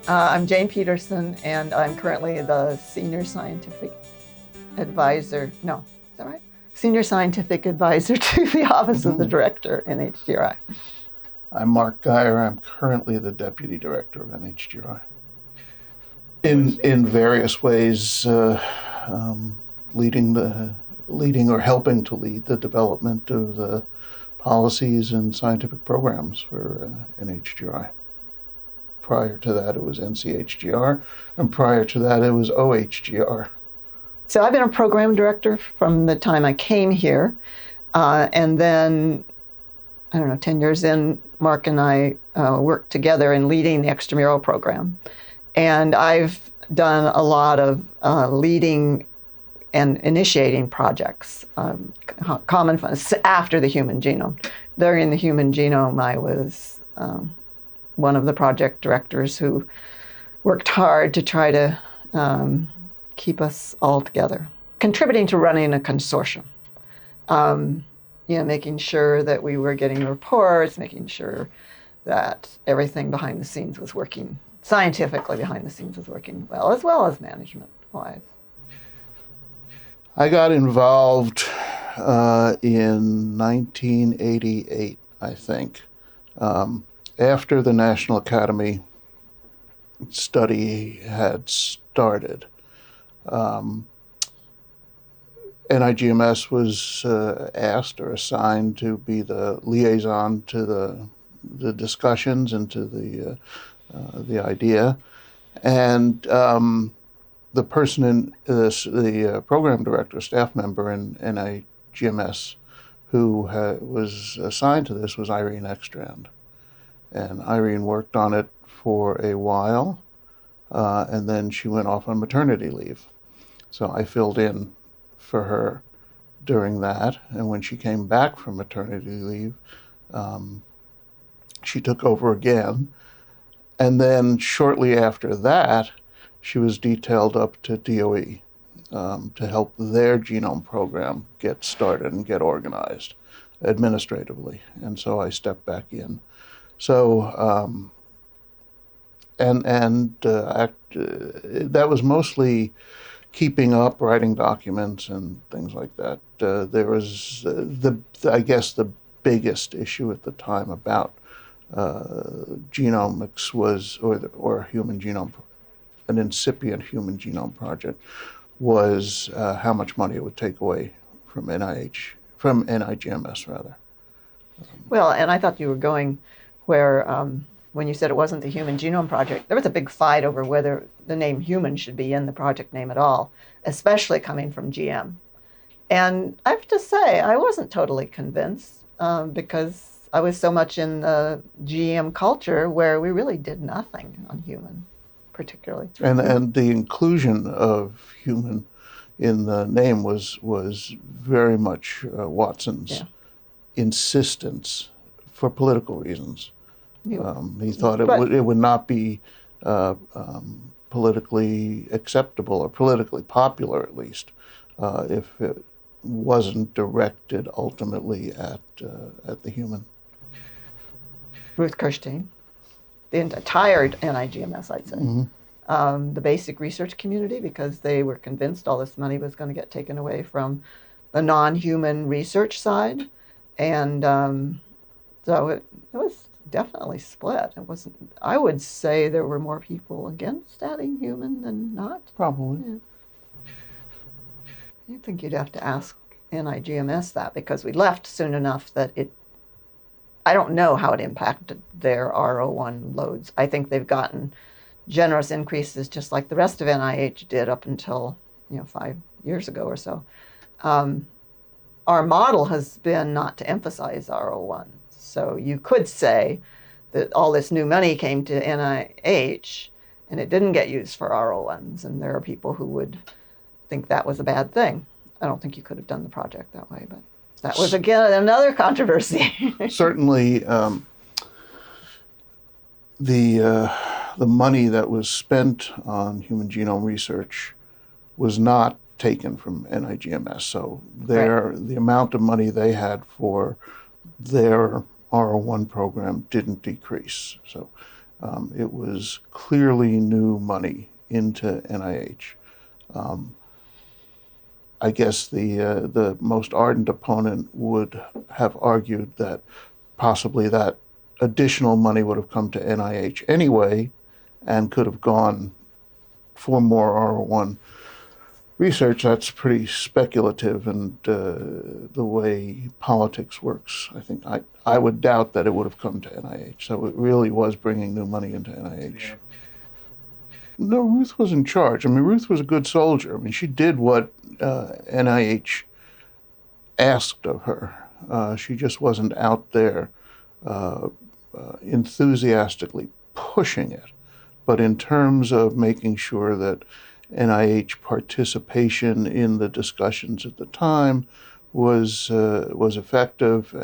I'm Jane Peterson, and I'm currently the Senior Scientific Advisor, no, is that right? Senior Scientific Advisor to the Office of the Director, NHGRI. I'm Mark Geyer. I'm currently the Deputy Director of NHGRI. In various ways, leading or helping to lead the development of the policies and scientific programs for NHGRI. Prior to that, it was NCHGR, and prior to that, it was OHGR. So I've been a program director from the time I came here, and then, 10 years in, Mark and I worked together in leading the extramural program. And I've done a lot of leading and initiating projects, common funds, after the Human Genome. During the Human Genome, I was one of the project directors who worked hard to try to keep us all together, contributing to running a consortium. Making sure that we were getting reports, making sure that everything behind the scenes was working, scientifically behind the scenes was working well as management-wise. I got involved in 1988, I think, after the National Academy study had started. NIGMS was asked or assigned to be the liaison to the discussions and to the idea, and the person in the program director, staff member in NIGMS, who was assigned to this was Irene Ekstrand, and Irene worked on it for a while, and then she went off on maternity leave, so I filled in for her during that, and when she came back from maternity leave, she took over again, and then shortly after that, she was detailed up to DOE to help their genome program get started and get organized administratively, and so I stepped back in. So, that was mostly keeping up, writing documents and things like that. There was, I guess, the biggest issue at the time about genomics was, or human genome, an incipient human genome project, was how much money it would take away from NIGMS rather. Well, and I thought you were going where, when you said it wasn't the Human Genome Project, there was a big fight over whether the name human should be in the project name at all, especially coming from GM. And I have to say, I wasn't totally convinced because I was so much in the GM culture where we really did nothing on human, particularly. And the inclusion of human in the name was very much Watson's insistence for political reasons. He thought it would not be politically acceptable or politically popular, at least, if it wasn't directed ultimately at the human. Ruth Kirstein, the entire NIGMS, I'd say. Mm-hmm. The basic research community, because they were convinced all this money was going to get taken away from the non-human research side. And so it was definitely split. It wasn't. I would say there were more people against adding human than not. Probably. Yeah. I think you'd have to ask NIGMS that, because we left soon enough that I don't know how it impacted their R01 loads. I think they've gotten generous increases just like the rest of NIH did up until 5 years ago or so. Our model has been not to emphasize R01. So you could say that all this new money came to NIH and it didn't get used for R01s, and there are people who would think that was a bad thing. I don't think you could have done the project that way, but that was, again, another controversy. Certainly, the money that was spent on human genome research was not taken from NIGMS. So the amount of money they had for their R01 program didn't decrease. So It was clearly new money into NIH. I guess the most ardent opponent would have argued that possibly that additional money would have come to NIH anyway and could have gone for more R01 research. That's pretty speculative, and the way politics works, I think I would doubt that it would have come to NIH. So it really was bringing new money into NIH. Yeah. No, Ruth was in charge. I mean, Ruth was a good soldier. I mean, she did what NIH asked of her. She just wasn't out there enthusiastically pushing it. But in terms of making sure that NIH participation in the discussions at the time was effective,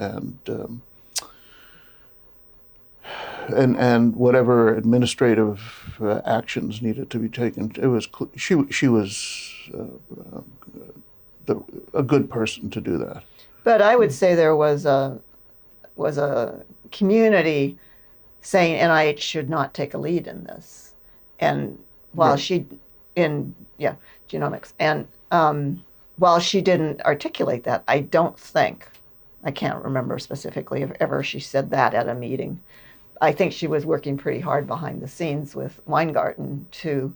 and whatever administrative actions needed to be taken, it was she was a good person to do that. But I would say there was a community saying NIH should not take a lead in this, and while genomics, and while she didn't articulate that, I can't remember specifically if ever she said that at a meeting. I think she was working pretty hard behind the scenes with Weingarten to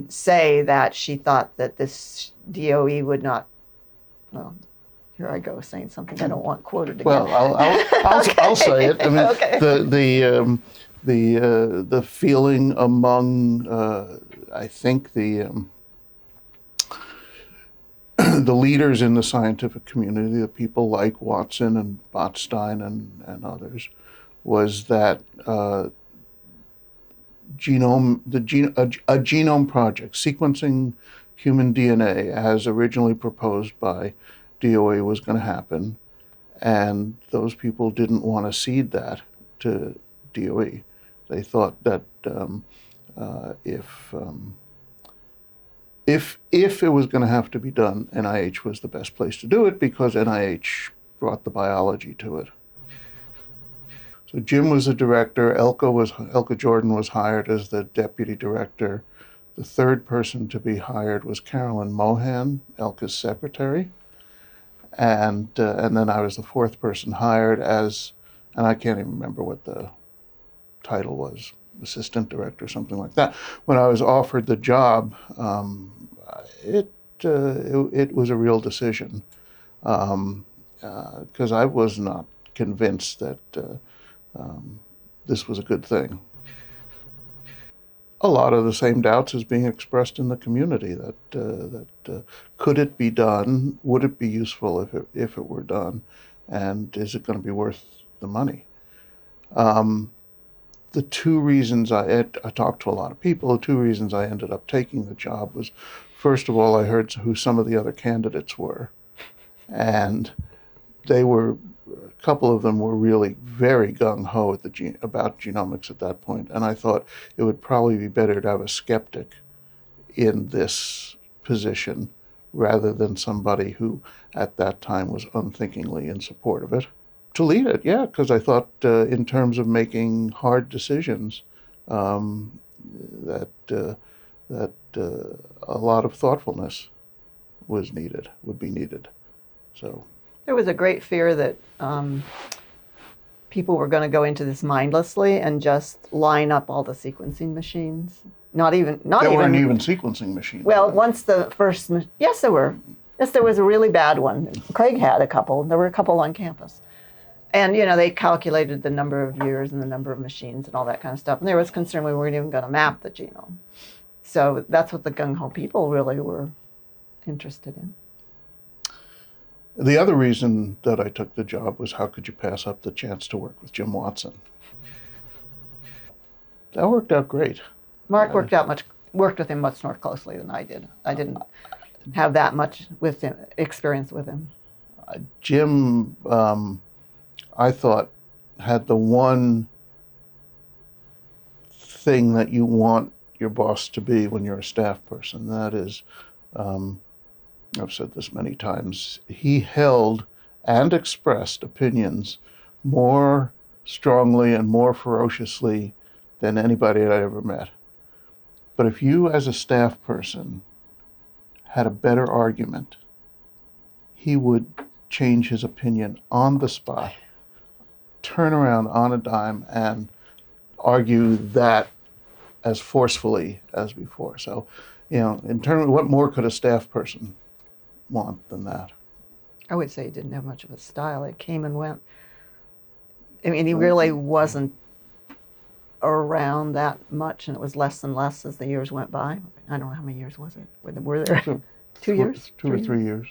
say that she thought that this DOE would not. Well, here I go saying something I don't want quoted again. Well, I'll say it. I mean, okay. the feeling among I think the leaders in the scientific community, the people like Watson and Botstein and others, was that a genome project, sequencing human DNA as originally proposed by DOA, was going to happen, and those people didn't want to cede that to DOE. They thought that if it was going to have to be done, NIH was the best place to do it because NIH brought the biology to it. So Jim was the director. Elke Jordan was hired as the deputy director. The third person to be hired was Carolyn Mohan, Elke's secretary, and then I was the fourth person hired as, and I can't even remember what the title was, assistant director, something like that. When I was offered the job, it was a real decision because I was not convinced that this was a good thing. A lot of the same doubts is being expressed in the community that could it be done? Would it be useful if it were done? And is it going to be worth the money? The two reasons I talked to a lot of people, the two reasons I ended up taking the job was, first of all, I heard who some of the other candidates were. And a couple of them were really very gung-ho about genomics at that point. And I thought it would probably be better to have a skeptic in this position rather than somebody who at that time was unthinkingly in support of it. To lead it, yeah, because I thought in terms of making hard decisions that a lot of thoughtfulness would be needed. So there was a great fear that people were going to go into this mindlessly and just line up all the sequencing machines. There weren't even sequencing machines. Well, once the first, yes, there were. Yes, there was a really bad one. Craig had a couple. There were a couple on campus. And, they calculated the number of years and the number of machines and all that kind of stuff. And there was concern we weren't even going to map the genome. So that's what the gung-ho people really were interested in. The other reason that I took the job was how could you pass up the chance to work with Jim Watson? That worked out great. Mark worked with him much more closely than I did. I didn't have that much experience with him. Jim, I thought, had the one thing that you want your boss to be when you're a staff person. That is, I've said this many times, he held and expressed opinions more strongly and more ferociously than anybody I ever met. But if you, as a staff person, had a better argument, he would change his opinion on the spot, turn around on a dime, and argue that as forcefully as before. So, in terms of what more could a staff person want than that? I would say he didn't have much of a style. It came and went. I mean, he really wasn't around that much, and it was less and less as the years went by. I don't know how many years was it. Were there 2 years? 2 or 3 years.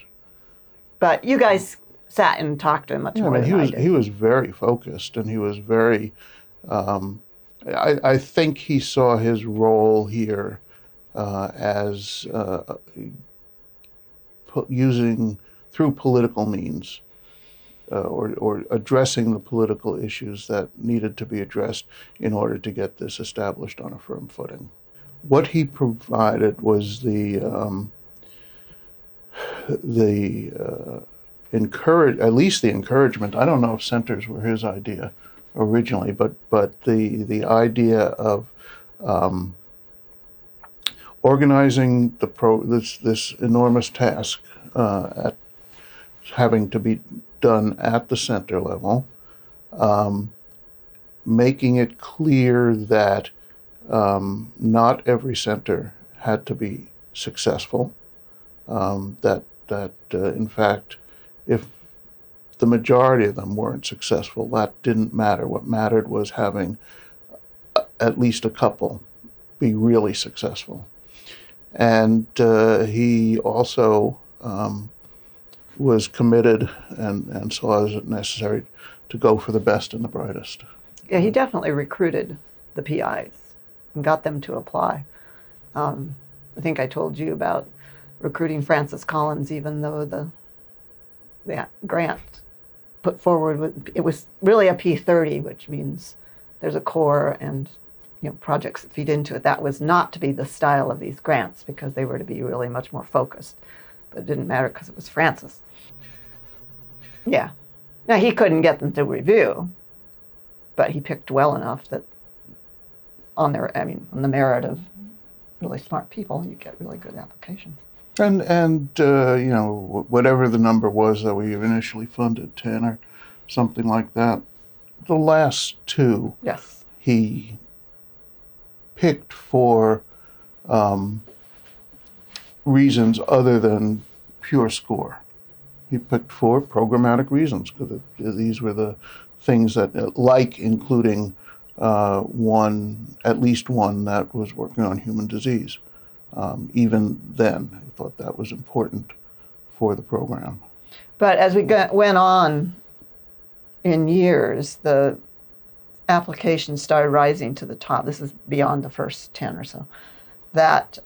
But you guys sat and talked to him much more than I did. He was very focused, and he was very. I think he saw his role here as using through political means. Or addressing the political issues that needed to be addressed in order to get this established on a firm footing. What he provided was at least the encouragement. I don't know if centers were his idea originally, but the idea of organizing this enormous task at having to be done at the center level, making it clear that not every center had to be successful, that in fact, if the majority of them weren't successful, that didn't matter. What mattered was having at least a couple be really successful. And he also was committed and saw it necessary to go for the best and the brightest. Yeah, he definitely recruited the PIs and got them to apply. I think I told you about recruiting Francis Collins, even though the grant put forward, it was really a P30, which means there's a core and projects that feed into it. That was not to be the style of these grants because they were to be really much more focused. But it didn't matter because it was Francis. Yeah. Now, he couldn't get them to review, but he picked well enough that on the merit of really smart people, you get really good applications. And whatever the number was that we initially funded, 10 or something like that, the last two, yes, he picked for reasons other than pure score. He picked for programmatic reasons, because these were the things that, including at least one that was working on human disease. Even then, I thought that was important for the program. But as we went on in years, the applications started rising to the top. This is beyond the first 10 or so, that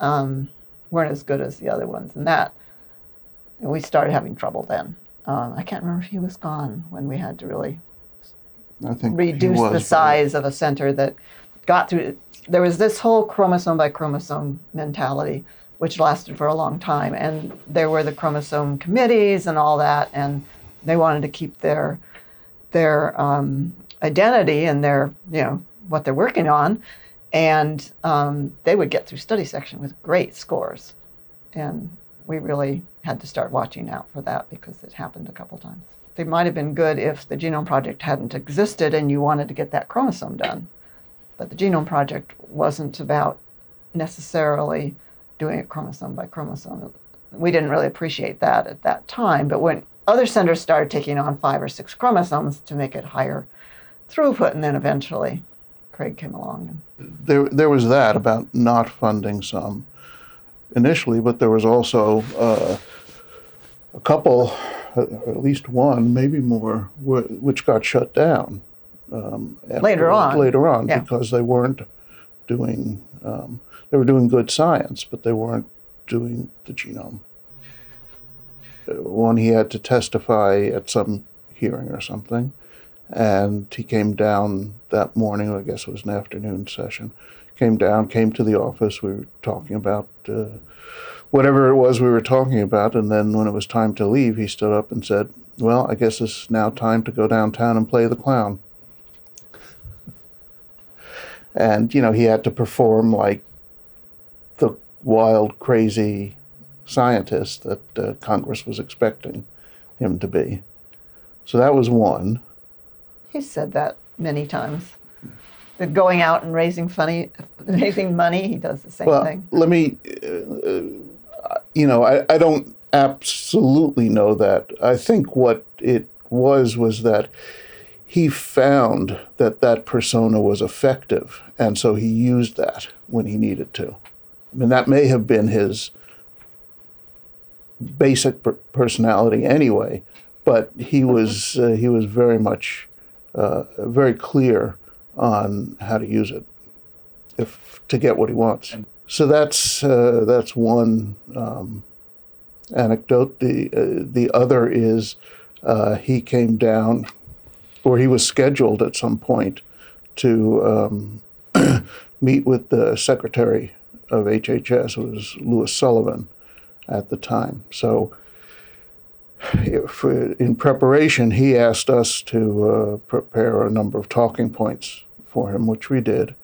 weren't as good as the other ones. And we started having trouble then. I can't remember if he was gone when we had to really reduce the size of a center that got through. There was this whole chromosome by chromosome mentality, which lasted for a long time. And there were the chromosome committees and all that, and they wanted to keep their identity and their, what they're working on. And they would get through study section with great scores. And we really had to start watching out for that because it happened a couple times. They might have been good if the Genome Project hadn't existed and you wanted to get that chromosome done. But the Genome Project wasn't about necessarily doing it chromosome by chromosome. We didn't really appreciate that at that time, but when other centers started taking on 5 or 6 chromosomes to make it higher throughput, and then eventually Craig came along. There was that about not funding some initially, but there was also a couple, at least one, maybe more, which got shut down later on yeah. Because they weren't doing, they were doing good science, but they weren't doing the genome. One, he had to testify at some hearing or something, and he came down that morning, I guess it was an afternoon session, came to the office. We were talking about whatever it was we were talking about, and then when it was time to leave, he stood up and said, "Well, I guess it's now time to go downtown and play the clown." And, he had to perform like the wild, crazy scientist that Congress was expecting him to be. So that was one. He said that many times. That going out and raising money, he does the same thing. Let me, I don't absolutely know that. I think what it was that he found that persona was effective, and so he used that when he needed to. I mean, that may have been his basic personality anyway, but he was very much very clear on how to use it to get what he wants. So that's one anecdote. The other is he came down, or he was scheduled at some point to meet with the secretary of HHS. It was Louis Sullivan at the time. So in preparation, he asked us to prepare a number of talking points for him, which we did.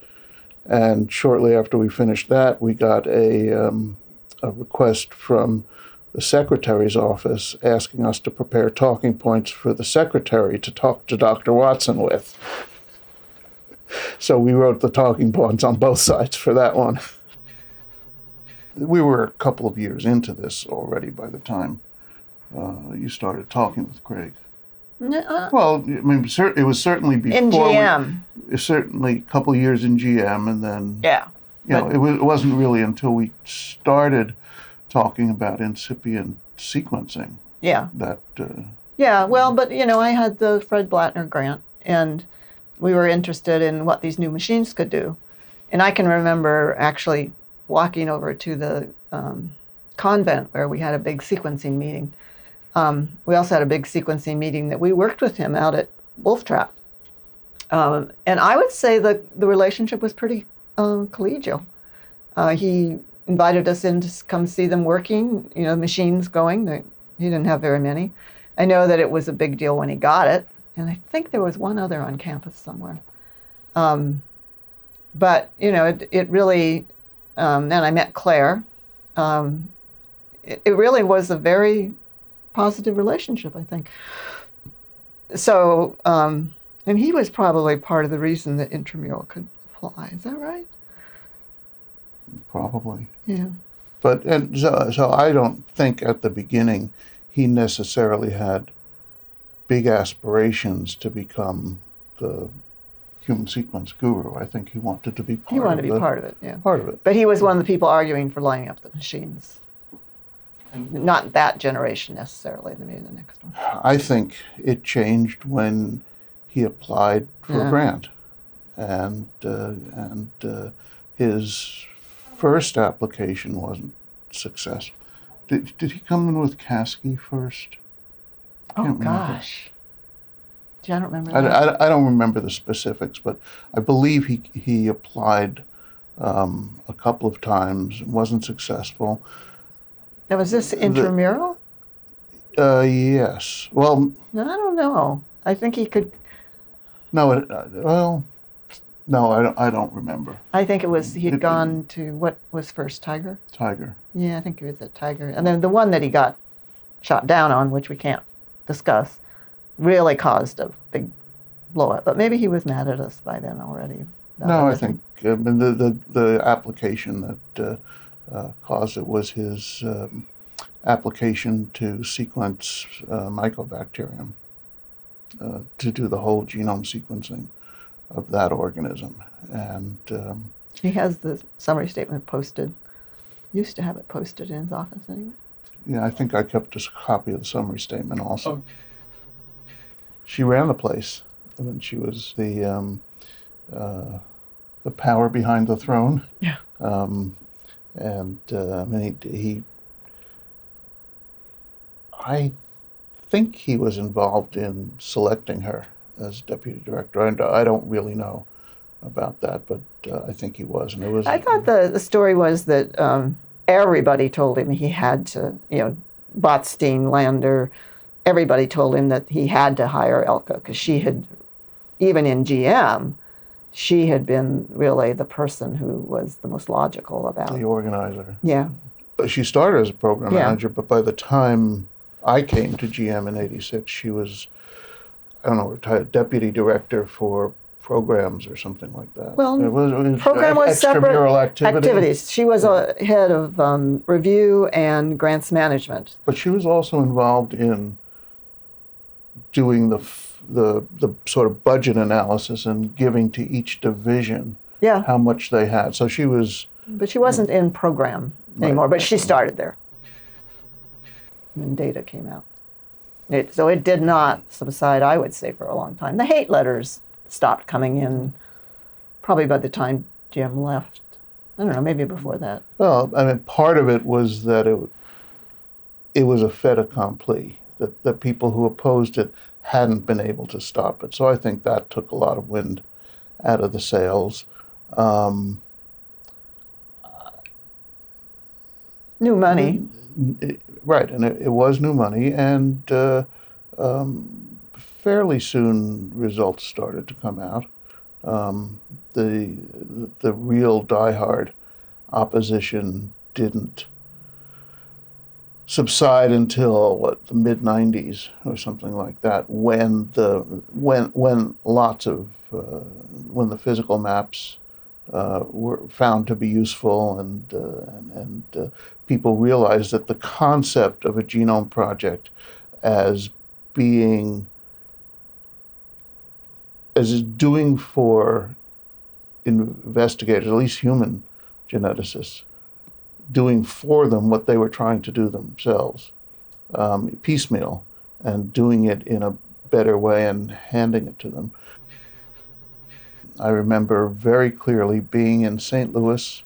And shortly after we finished that, we got a request from the secretary's office asking us to prepare talking points for the secretary to talk to Dr. Watson with. So we wrote the talking points on both sides for that one. We were a couple of years into this already by the time you started talking with Craig. Well, I mean, it was certainly before. In GM. Certainly a couple of years in GM, and then it wasn't really until we started talking about incipient sequencing. Yeah. That. But I had the Fred Blattner grant, and we were interested in what these new machines could do, and I can remember actually walking over to the convent where we had a big sequencing meeting. We also had a big sequencing meeting that we worked with him out at Wolf Trap. And I would say that the relationship was pretty collegial. He invited us in to come see them working, machines going. He didn't have very many. I know that it was a big deal when he got it, and I think there was one other on campus somewhere. But, it really, and I met Claire. It really was a very positive relationship, I think. So, and he was probably part of the reason that intramural could apply. Is that right? Probably. Yeah. But so I don't think at the beginning he necessarily had big aspirations to become the human sequence guru. I think he wanted to be part of it. He wanted to be part of it, yeah. Part of it. But he was one of the people arguing for lining up the machines. Not that generation necessarily, maybe the next one. I think it changed when he applied for a grant. And his first application wasn't successful. Did he come in with Caskey first? Oh, gosh. I don't remember that. I don't remember the specifics, but I believe he applied a couple of times, wasn't successful. Now, was this intramural? Yes. Well, no, I don't know. I think he could. No, no, I don't remember. I think it was he'd gone to what was first, Tiger? Tiger. Yeah, I think it was at Tiger, and then the one that he got shot down on, which we can't discuss, really caused a big blow up. But maybe he was mad at us by then already. No, I think the application that caused it was his application to sequence Mycobacterium, to do the whole genome sequencing of that organism. And he has the summary statement posted. Used to have it posted in his office anyway. Yeah, I think I kept a copy of the summary statement also. Oh. She ran the place, and she was the power behind the throne. Yeah. I think he was involved in selecting her as deputy director. I don't really know about that, but I think he was. And it was. I thought the story was that everybody told him he had to, Botstein, Lander, everybody told him that he had to hire Elke because she had, even in GM, she had been really the person who was the most logical about. The organizer. Yeah. But she started as a program Yeah. manager, but by the time I came to GM in '86, she was, I don't know, retired deputy director for programs or something like that. Well, it was program was separate extramural activities. She was a head of review and grants management. But she was also involved in doing the sort of budget analysis and giving to each division Yeah. how much they had. So she was. But she wasn't in program anymore, but she started there. And data came out. So it did not subside, I would say, for a long time. The hate letters stopped coming in probably by the time Jim left. I don't know, maybe before that. Well, I mean, part of it was that it was a fait accompli, that the people who opposed it hadn't been able to stop it. So I think that took a lot of wind out of the sails. New money. Right, and it was new money, and fairly soon results started to come out. The real diehard opposition didn't subside until the mid '90s or something like that, when when the physical maps were found to be useful, and people realized that the concept of a genome project as doing for investigators, at least human geneticists, doing for them what they were trying to do themselves, piecemeal, and doing it in a better way and handing it to them. I remember very clearly being in St. Louis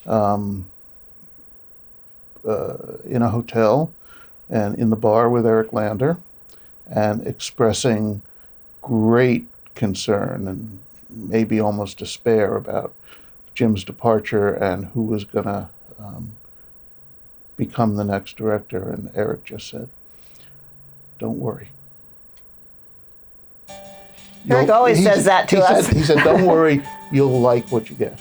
in a hotel and in the bar with Eric Lander, and expressing great concern and maybe almost despair about Jim's departure and who was going to become the next director. And Eric just said, "Don't worry." Eric always says that to us. He said, "Don't worry, you'll like what you get."